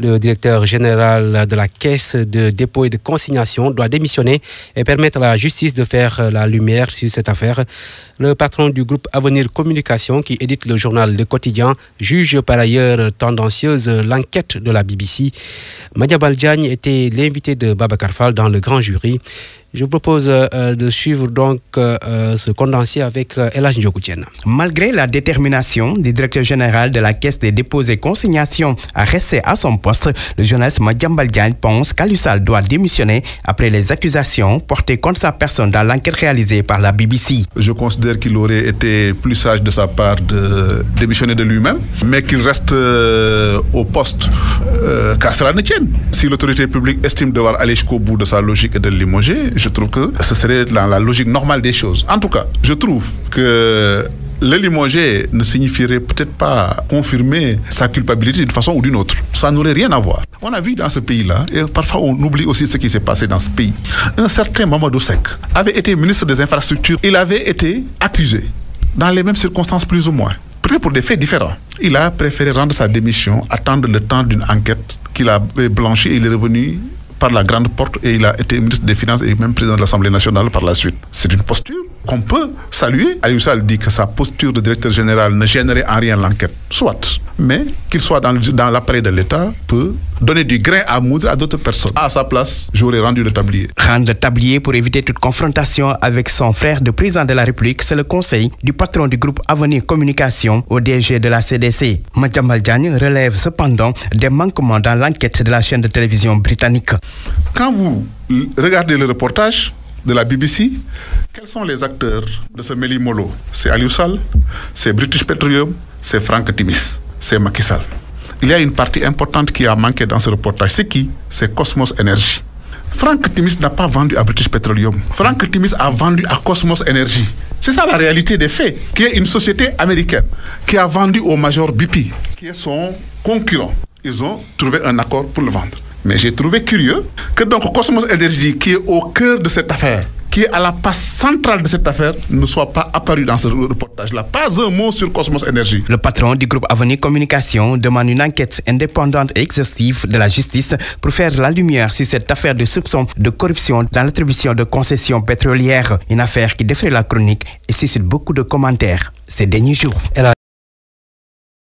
Le directeur général de la Caisse de dépôt et de consignation doit démissionner et permettre à la justice de faire la lumière sur cette affaire. Le patron du groupe Avenir Communication, qui édite le journal Le Quotidien, juge par ailleurs tendancieuse l'enquête de la BBC. Madiambal Diagne était l'invité de Babacar Fall dans le grand jury. Je vous propose de suivre donc ce condensé avec El Hadj Ndiogou Diène. Malgré la détermination du directeur général de la Caisse des dépôts et consignations à rester à son poste, le journaliste Madiambal Diagne pense qu'Aliou Sall doit démissionner après les accusations portées contre sa personne dans l'enquête réalisée par la BBC. Je considère qu'il aurait été plus sage de sa part de démissionner de lui-même, mais qu'il reste au poste qu'à cela ne tienne. Si l'autorité publique estime devoir aller jusqu'au bout de sa logique et de le limoger, je trouve que ce serait dans la logique normale des choses. En tout cas, je trouve que le limoger ne signifierait peut-être pas confirmer sa culpabilité d'une façon ou d'une autre. Ça n'aurait rien à voir. On a vu dans ce pays-là, et parfois on oublie aussi ce qui s'est passé dans ce pays, un certain Mamadou Seck avait été ministre des Infrastructures. Il avait été accusé dans les mêmes circonstances plus ou moins, peut-être pour des faits différents. Il a préféré rendre sa démission, attendre le temps d'une enquête qu'il avait blanchie et il est revenu par la grande porte et il a été ministre des Finances et même président de l'Assemblée nationale par la suite. C'est une posture qu'on peut saluer. Aliou Sall dit que sa posture de directeur général ne gênerait en rien l'enquête. Soit, mais qu'il soit dans l'appareil de l'État peut donner du grain à moudre à d'autres personnes. À sa place, j'aurais rendu le tablier. Rendre le tablier pour éviter toute confrontation avec son frère de président de la République, c'est le conseil du patron du groupe Avenir Communication au DG de la CDC. Madiambal Diagne relève cependant des manquements dans l'enquête de la chaîne de télévision britannique. Quand vous regardez le reportage de la BBC, quels sont les acteurs de ce Méli-Molo? C'est Aliou Sall, c'est British Petroleum, c'est Franck Timis, c'est Macky Sall. Il y a une partie importante qui a manqué dans ce reportage. C'est qui? C'est Cosmos Energy. Franck Timis n'a pas vendu à British Petroleum. Franck Timis a vendu à Cosmos Energy. C'est ça la réalité des faits, qui est une société américaine qui a vendu au Major BP, qui est son concurrent. Ils ont trouvé un accord pour le vendre. Mais j'ai trouvé curieux que donc Cosmos Energy, qui est au cœur de cette affaire, qui est à la place centrale de cette affaire, ne soit pas apparu dans ce reportage-là. Pas un mot sur Cosmos Energy. Le patron du groupe Avenir Communication demande une enquête indépendante et exhaustive de la justice pour faire la lumière sur cette affaire de soupçon de corruption dans l'attribution de concessions pétrolières. Une affaire qui défraie la chronique et suscite beaucoup de commentaires ces derniers jours.